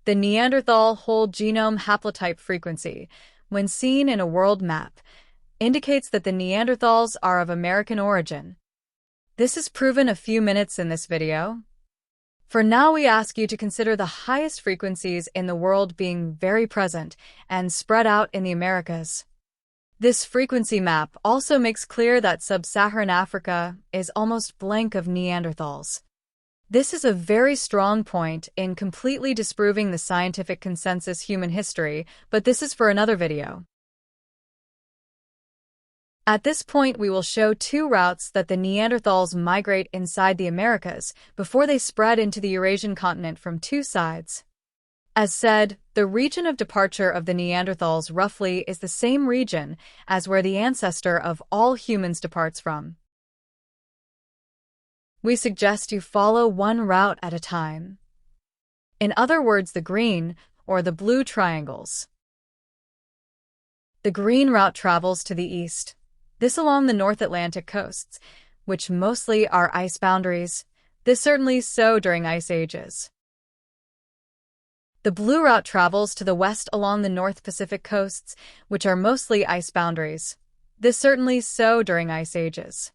The Neanderthal whole genome haplotype frequency, when seen in a world map, indicates that the Neanderthals are of American origin. This is proven a few minutes in this video. For now, we ask you to consider the highest frequencies in the world being very present and spread out in the Americas. This frequency map also makes clear that sub-Saharan Africa is almost blank of Neanderthals. This is a very strong point in completely disproving the scientific consensus human history, but this is for another video. At this point, we will show two routes that the Neanderthals migrate inside the Americas before they spread into the Eurasian continent from two sides. As said, the region of departure of the Neanderthals roughly is the same region as where the ancestor of all humans departs from. We suggest you follow one route at a time. In other words, the green or the blue triangles. The green route travels to the east. This along the North Atlantic coasts, which mostly are ice boundaries. This certainly so during ice ages. The blue route travels to the west along the North Pacific coasts, which are mostly ice boundaries. This certainly so during ice ages.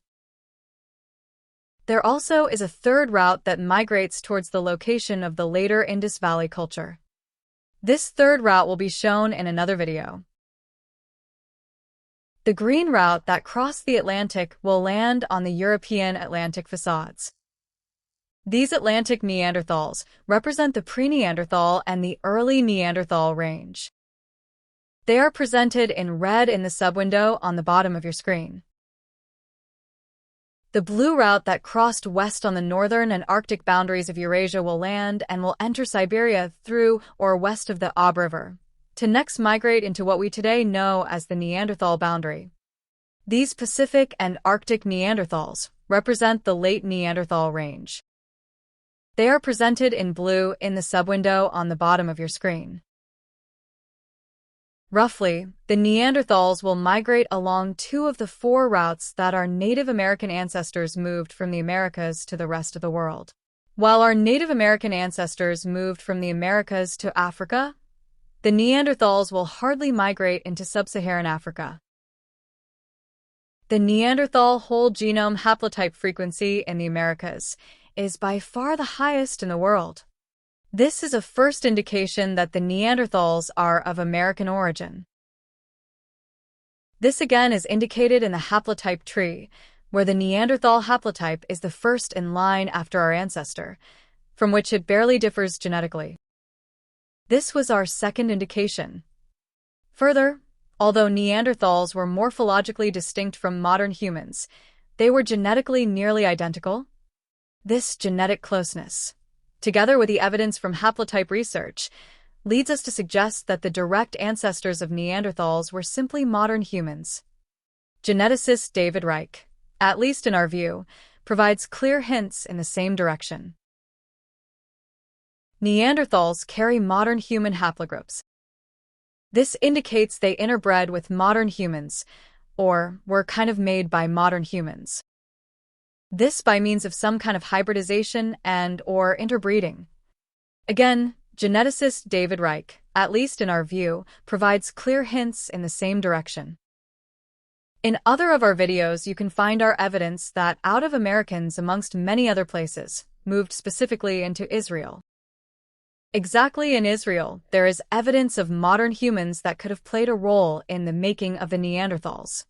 There also is a third route that migrates towards the location of the later Indus Valley culture. This third route will be shown in another video. The green route that crossed the Atlantic will land on the European Atlantic facades. These Atlantic Neanderthals represent the pre-Neanderthal and the early Neanderthal range. They are presented in red in the subwindow on the bottom of your screen. The blue route that crossed west on the northern and Arctic boundaries of Eurasia will land and will enter Siberia through or west of the Ob River, to next migrate into what we today know as the Neanderthal boundary. These Pacific and Arctic Neanderthals represent the late Neanderthal range. They are presented in blue in the subwindow on the bottom of your screen. Roughly, the Neanderthals will migrate along two of the four routes that our Native American ancestors moved from the Americas to the rest of the world. While our Native American ancestors moved from the Americas to Africa, the Neanderthals will hardly migrate into sub-Saharan Africa. The Neanderthal whole genome haplotype frequency in the Americas is by far the highest in the world. This is a first indication that the Neanderthals are of American origin. This again is indicated in the haplotype tree, where the Neanderthal haplotype is the first in line after our ancestor, from which it barely differs genetically. This was our second indication. Further, although Neanderthals were morphologically distinct from modern humans, they were genetically nearly identical. This genetic closeness, together with the evidence from haplotype research, leads us to suggest that the direct ancestors of Neanderthals were simply modern humans. Geneticist DavidReich, at least in our view, provides clear hints in the same direction. Neanderthals carry modern human haplogroups. This indicates they interbred with modern humans, or were kind of made by modern humans. This by means of some kind of hybridization and/or interbreeding. Again, geneticist DavidReich, at least in our view, provides clear hints in the same direction. In other of our videos, you can find our evidence that out of Americans, amongst many other places, moved specifically into Israel. Exactly in Israel, there is evidence of modern humans that could have played a role in the making of the Neanderthals.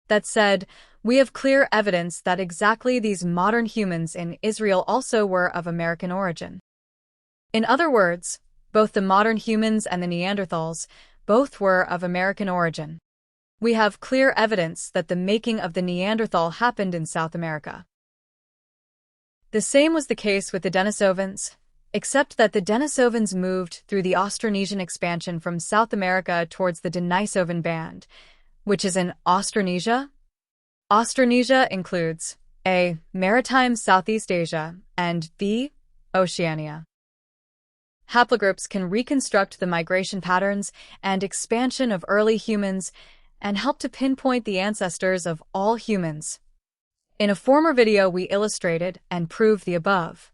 That said, we have clear evidence that exactly these modern humans in Israel also were of American origin. In other words, both the modern humans and the Neanderthals both were of American origin. We have clear evidence that the making of the Neanderthal happened in South America. The same was the case with the Denisovans, except that the Denisovans moved through the Austronesian expansion from South America towards the Denisovan band, which is in Austronesia. Austronesia includes A. Maritime Southeast Asia and B. Oceania. Haplogroups can reconstruct the migration patterns and expansion of early humans and help to pinpoint the ancestors of all humans. In a former video, we illustrated and proved the above.